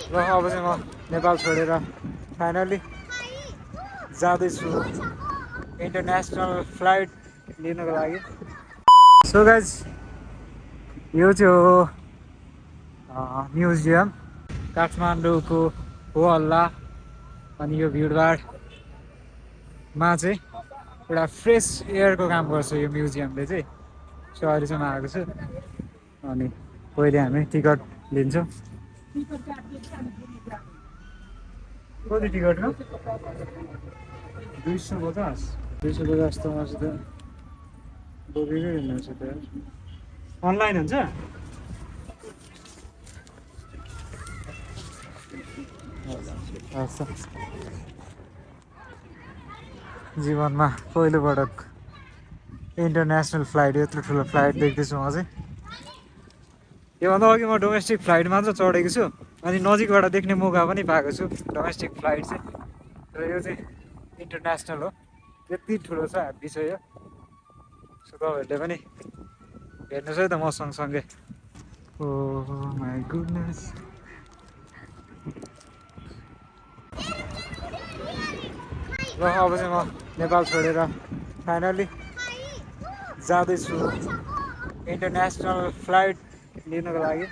र अब चाहिँ म नेपाल छोडेर फाइनली जाँदैछु इन्टरनेसनल फ्लाइट लिनको लागि। सो गाइज यो चाहिँ हो म्युजियम काठमाडौँको हो हल्ला। अनि यो भिडभाडमा चाहिँ एउटा फ्रेस एयरको काम गर्छ यो म्युजियमले चाहिँ। सो अहिले चाहिँ म आएको छु अनि पहिले हामी टिकट लिन्छौँ। कति टिकट हो? 250 250 त मसित बोकेकै हिँड्नुहोस् त। अनलाइन हुन्छ? जीवनमा पहिलोपटक इन्टरनेसनल फ्लाइट, यत्रो ठुलो फ्लाइट देख्दैछु म चाहिँ। योभन्दा अघि म डोमेस्टिक फ्लाइटमा चाहिँ चढेको छु अनि नजिकबाट देख्ने मौका पनि पाएको छु डोमेस्टिक फ्लाइट चाहिँ। र यो चाहिँ इन्टरनेसनल हो, यति ठुलो छ विषय यो। सो तपाईँहरूले पनि हेर्नुहोस् है त म सँगसँगै। ओह माई गुडनेस। र अब चाहिँ म नेपाल छोडेर फाइनली जाँदैछु इन्टरनेसनल फ्लाइट लिनको लागि।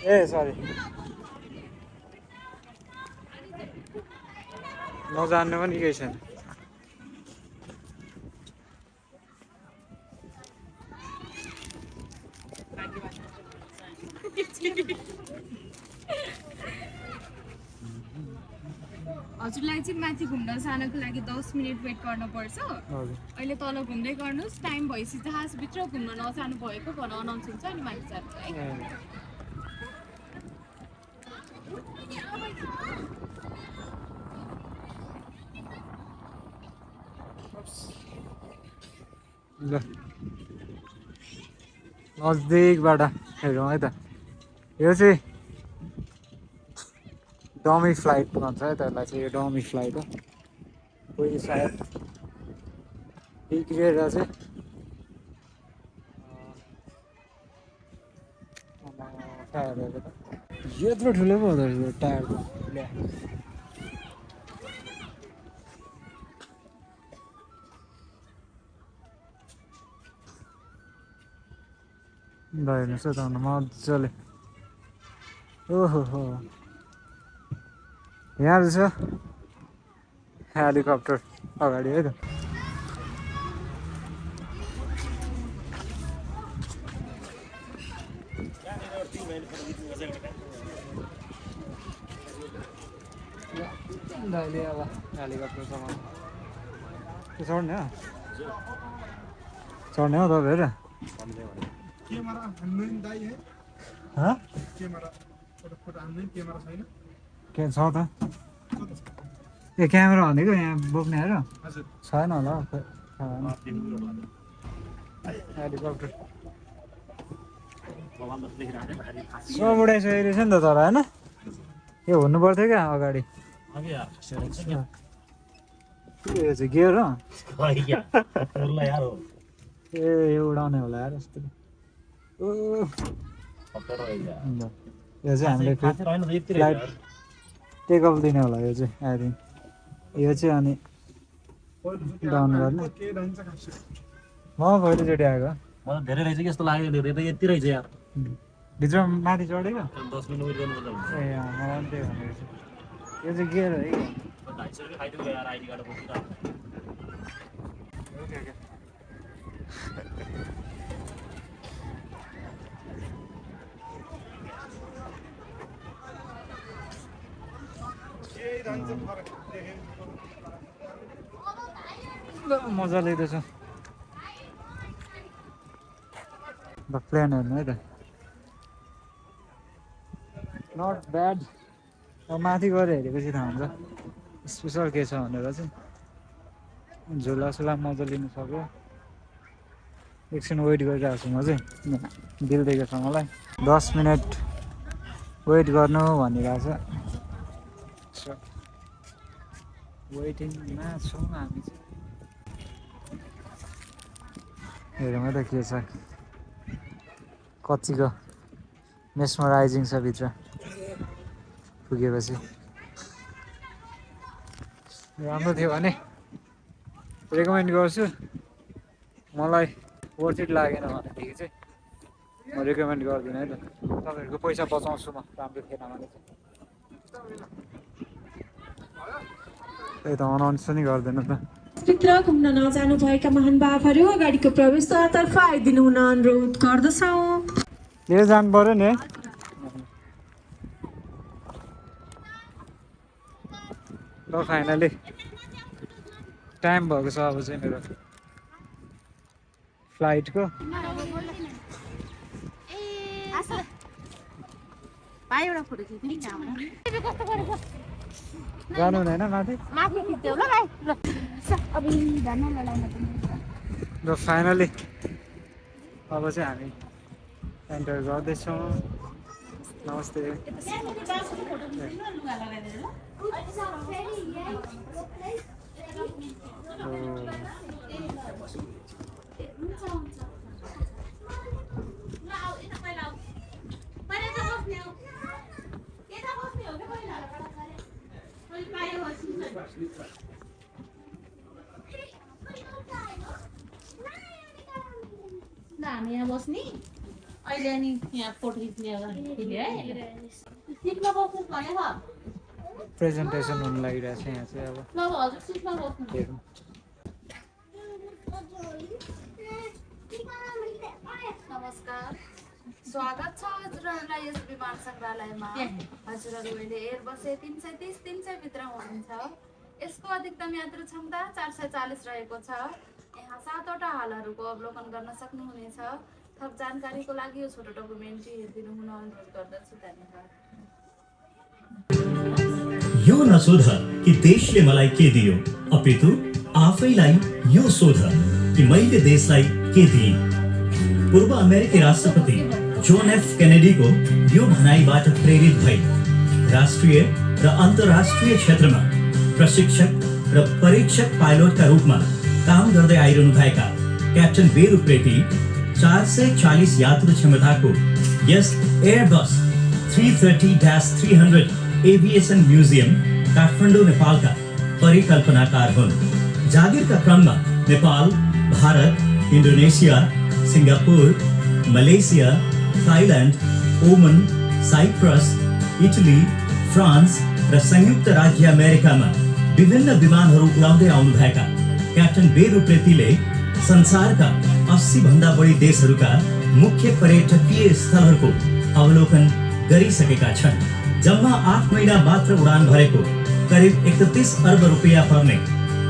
ए सरी, नजान्नु पनि केही छैन। हजुरलाई चाहिँ माथि घुम्न जानको लागि 10 मिनेट वेट गर्न पर्छ। अहिले तल घुम्दै गर्नुहोस्, टाइम भएपछि जहाजभित्र घुम्न नजानु भएको भन अनाउन्स हुन्छ अनि माथि जानु है। ल नजिकबाट हेरौँ है त। यो चाहिँ डमी फ्लाइट भन्छ है त्यसलाई चाहिँ। यो डमी फ्लाइट हो, कोही सायद बिग्रिएर चाहिँ टायरहरू त यत्रो ठुलो पो हुँदो रहेछ टायर ल्या। ल हेर्नुहोस् है त मजाले। ओहो हो, यहाँ छ हेलिकप्टर अगाडि है त। अहिले अब हेलिकप्टर चलाउनु चढ्ने हो, चढ्ने हो तपाईँहरू? के छ त? ए क्यामेरा भनेको यहाँ बोक्नेहरू छैन होला हौ, हेलिकप्टर सब उडाइसकेको रहेछ नि त तर होइन? यो हुनु पर्थ्यो क्या अगाडि। यो चाहिँ गियर हो? ए यो उडाउने होला यार यस्तो। यो चाहिँ हामीले फ्लाइट टेकअप दिने होला यो चाहिँ आई थिङ्क। यो चाहिँ अनि डाउन गर्ने। म पहिलोचोटि आएको। म त धेरै रहेछ कि जस्तो लाग्यो, यति रहेछ यार। भित्र माथि चढेको 10 मिनट वेट गर्नुपर्छ। ए मलाई त्यही भनेको छु। यो चाहिँ गियर हो है। 250 रुपियाँ खाइदिउँ यार, आइडी कार्ड बोकिरहेको। मजा लिँदैछ द प्लेन हेर्नु है त। Not bad. अब माथि गएर हेरेपछि थाहा हुन्छ स्पेसल के छ भनेर चाहिँ। झुलासुला मजा लिनु सक्यो। एकछिन वेट गरिरहेको छु म चाहिँ, दिल्लीको छ मलाई 10 मिनट वेट गर्नु भनिरहेको छ। वेटिङमा छौँ हामी चाहिँ। हेरौँ त के छ कच्चीको मेस्मराइजिङ छ भित्र पुगेपछि। राम्रो थियो भने रेकमेन्ड गर्छु। मलाई वर्थ इट लागेन भनेदेखि चाहिँ म रेकमेन्ड गर्दिनँ है त। तपाईँहरूको पैसा बचाउँछु म राम्रो थिएन भने चाहिँ। त्यही त अनाउन्स पनि गर्दैन त। भित्र घुम्न नजानुभएका महानुभावहरू अगाडिको प्रवेशद्वारतर्फ आइदिनु हुन अनुरोध गर्दछौँ। लिएर जानु पऱ्यो नि है। ल फाइनली टाइम भएको छ अब चाहिँ मेरो फ्लाइटको। जानु हुँदैन माथि। ल फाइनली अब चाहिँ हामी एन्टर गर्दैछौँ। नमस्ते। हामी यहाँ बस्ने अहिले अनि यहाँ फोटो खिच्ने है सिटमा बस्नु भनेको प्रेजेन्टेसन हुनु लागिरहेको छ यहाँ चाहिँ। अब ल हजुर सिटमा बस्नु। हेरौँ। नमस्कार, स्वागत छ हजुरहरूलाई यस विमान सङ्ग्रहालयमा। हजुरहरू अहिले एयरबस A330 300 भित्र हुनुहुन्छ। यसको अधिकतम यात्रु क्षमता 440 रहेको छ। यहाँ 7वटा हालहरूको अवलोकन गर्न सक्नुहुनेछ। थप जानकारीको लागि यो छोटो डकुमेन्ट्री हेरिदिनु हुन अनुरोध गर्दछु। धन्यवाद। यो नसोध कि देशले मलाई के दियो, अपितु आफैलाई यो सोध कि मैले देशलाई के दिएँ। पूर्व अमेरिकी राष्ट्रपति जोन एफ केनेडीको यो भनाइबाट प्रेरित भई राष्ट्रिय र अन्तर्राष्ट्रिय क्षेत्रमा प्रशिक्षक र परीक्षक पाइलटका रूपमा काम गर्दै आइरहनुभएका क्याप्टन वीर उप्रेती 440 यात्रु क्षमताको यस एयरबस 330-300 एभिएसन म्युजियम काठमाडौँ नेपालका परिकल्पनाकार हुन्। जागिरका क्रममा Nepal, Bharat, Indonesia, Singapore, Malaysia, Thailand, ओमन, साइप्रस, इटली, फ्रान्स र संयुक्त राज्य अमेरिकामा विभिन्न विमानहरू उडाउँदै आउनुभएका क्याप्टन वीर उप्रेतीले संसारका 80 भन्दा बढी देशहरूका मुख्य पर्यटकीय स्थलहरूको अवलोकन गरिसकेका छन्। जम्मा 8 महिना मात्र उडान भरेको करिब 31 अर्ब रुपियाँ पर्ने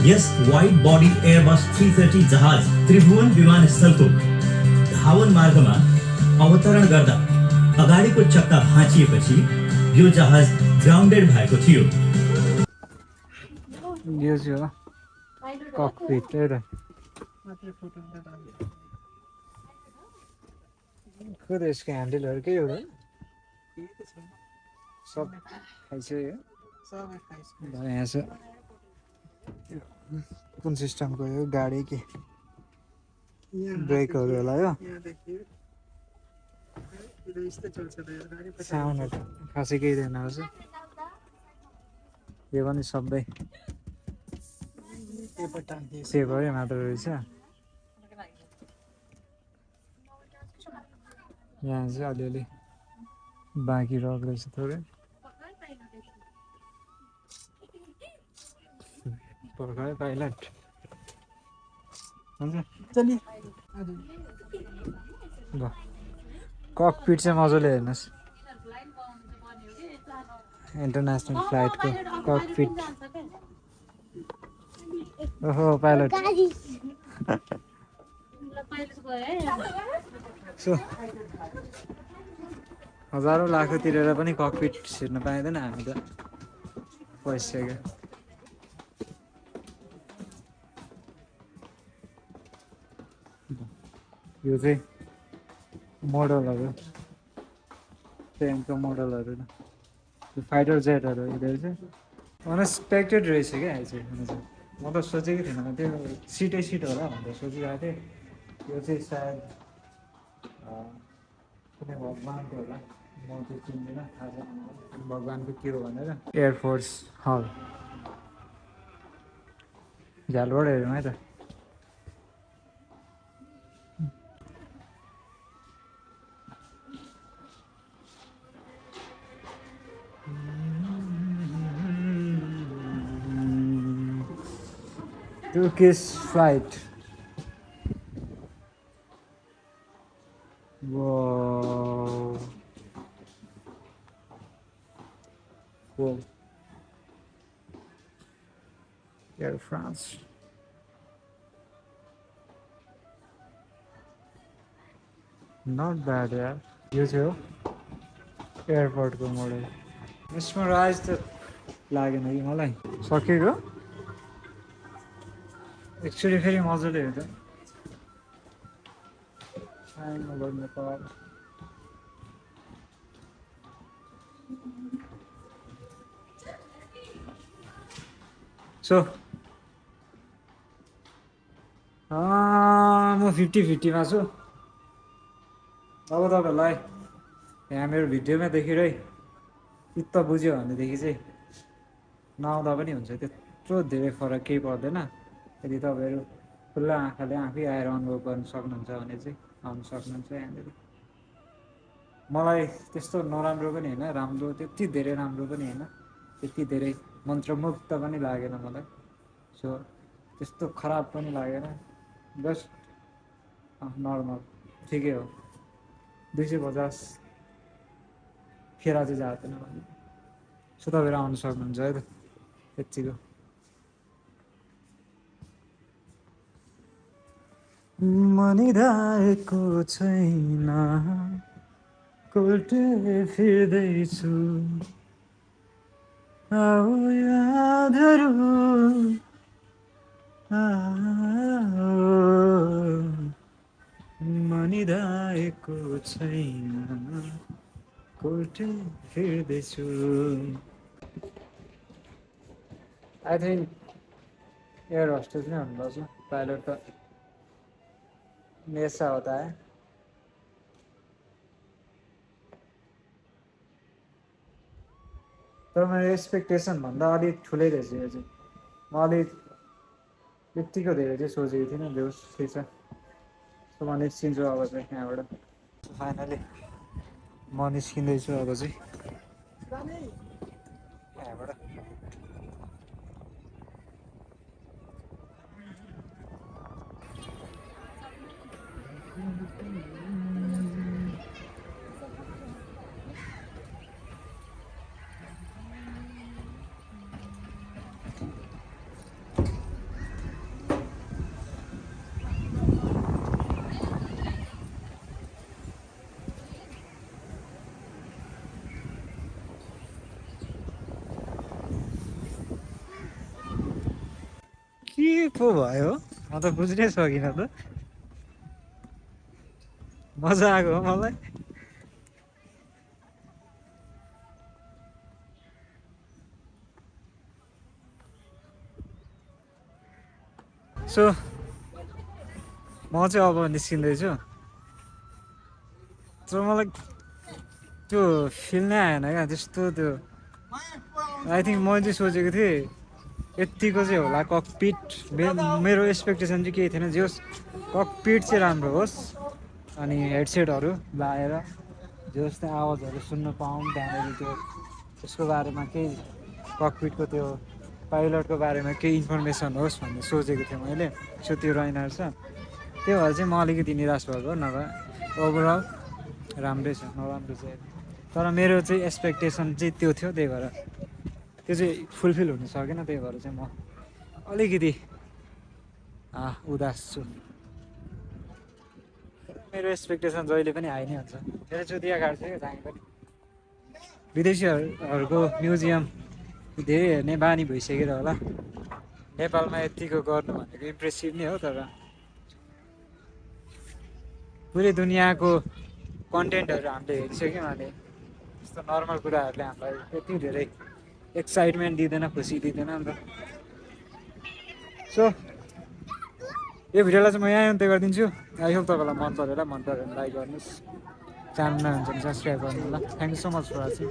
यस वाइड बडी एयरबस 330 जहाज त्रिभुवन विमानस्थलको धावन मार्गमा अवतरण गर्दा अगाडिको चक्का भाँचिएपछि यो जहाज ग्राउन्डेड भएको थियो। यो चाहिँ हो ककपिट है त। खुद यसको ह्यान्डलहरू के हो र? सब खाइसक्यो। यहाँ छ कुन सिस्टमको यो गाडी के ब्रेकहरू होला यो साउन्डहरू खासै केही थिएन। यो पनि सबै सेपरै मात्र रहेछ। यहाँ चाहिँ अलिअलि बाँकी रहेछ थोरै। पर्खायो पाइलट हुन्छ ल। ककपिट चाहिँ मजाले हेर्नुहोस्। International फ्लाइटको cockpit. ओहो पाइलट सो हजारौँ लाखौँ तिरेर पनि ककपिट छिर्न पाइँदैन हामी त पैसा। यो चाहिँ मोडलहरू ट्रेनको मोडलहरू फाइटर जेटहरू यिनीहरू चाहिँ अनएक्सपेक्टेड रहेछ क्या यो चाहिँ हुन चाहिँ म त सोचेकै थिइनँ त्यो सिट होला भनेर सोचिरहेको थिएँ यो चाहिँ सायद कुनै भगवान्को होला म त्यो चिन्दिनँ थाहा छैन मलाई भगवान्को के हो भनेर एयरफोर्स हल झ्यालबाट हेरौँ है त Turkish flight. Whoa. Whoa. Air France. Not bad, yeah. You too? Airport को मोडल mesmerized त लागेन कि मलाई सकेको एक्चुअली फेरि मजाले हेर्दा नेपाल सो म 50-50मा छु अब तपाईँहरूलाई यहाँ मेरो भिडियोमा देखेरै चित्त बुझ्यो भनेदेखि चाहिँ नआउँदा पनि हुन्छ त्यत्रो धेरै फरक केही पर्दैन यदि तपाईँहरू खुल्ला आँखाले आफै आएर अनुभव गर्न सक्नुहुन्छ भने चाहिँ आउनु सक्नुहुन्छ यहाँनिर मलाई त्यस्तो नराम्रो पनि होइन राम्रो त्यति धेरै राम्रो पनि होइन त्यति धेरै मन्त्रमुग्ध पनि लागेन मलाई सो त्यस्तो खराब पनि लागेन जस्ट नर्मल ठिकै हो 250 खेर चाहिँ जाँदैन भने सो तपाईँहरू आउनु सक्नुहुन्छ है त यतिको मनिरहेको छैन कोल्टे फिर्दैछु आऊ यादहरू मनिरहेको छैन कोल्टे फिर्दैछु आई थिङ्क एयर होस्टेज नै हुनुपर्छ पाइलट त मेसा होता है तर मेरो एक्सपेक्टेसन भन्दा अलिक ठुलै रहेछ यो चाहिँ म अलिक यत्तिको धेरै चाहिँ सोचेको थिइनँ बेहोस ठिक छ सो म निस्किन्छु अब चाहिँ यहाँबाट फाइनली म निस्किँदैछु अब चाहिँ यहाँबाट के पो भयो म त बुझ्नै सकिनँ त मजा आएको हो मलाई सो म चाहिँ अब निस्किँदैछु तर मलाई त्यो फिल नै आएन क्या त्यस्तो त्यो आई थिङ्क मैले चाहिँ सोचेको थिएँ यत्तिको चाहिँ होला ककपिट मेरो एक्सपेक्टेसन चाहिँ केही थिएन जे होस् ककपिट चाहिँ राम्रो होस् अनि हेडसेटहरू लाएर जे होस् त्यो आवाजहरू सुन्न पाऊँ त्यहाँनिर त्यो त्यसको बारेमा केही ककपिटको त्यो पाइलटको बारेमा केही इन्फर्मेसन होस् भन्ने सोचेको थिएँ मैले सो त्यो रहेन रहेछ त्यो भएर चाहिँ म अलिकति निराश भएको नभए ओभरअल राम्रै छ नराम्रो चाहिँ तर मेरो चाहिँ एक्सपेक्टेसन चाहिँ त्यो थियो त्यही भएर त्यो चाहिँ फुलफिल हुन सकेन त्यही भएर चाहिँ म अलिकति उदास छु मेरो एक्सपेक्टेसन जहिले पनि हाई नै हुन्छ मेरो चुतिया काट्छ क्या जहाँ पनि विदेशीहरूको म्युजियम धेरै हेर्ने बानी भइसकेर होला नेपालमा यतिको गर्नु भनेको इम्प्रेसिभ नै हो तर पुरै दुनियाँको कन्टेन्टहरू हामीले हेरिसक्यौँ भने यस्तो नर्मल कुराहरूले हामीलाई त्यति धेरै एक्साइटमेन्ट दिँदैन, खुसी दिँदैन अन्त। सो यो भिडियोलाई चाहिँ म यहाँ अन्त्य गरिदिन्छु। आई होप तपाईँलाई मन पऱ्यो होला, मन पऱ्यो भने लाइक गर्नुहोस्, च्यानल नहुन्छ भने सब्सक्राइब गर्नु होला। Thank you so much for watching.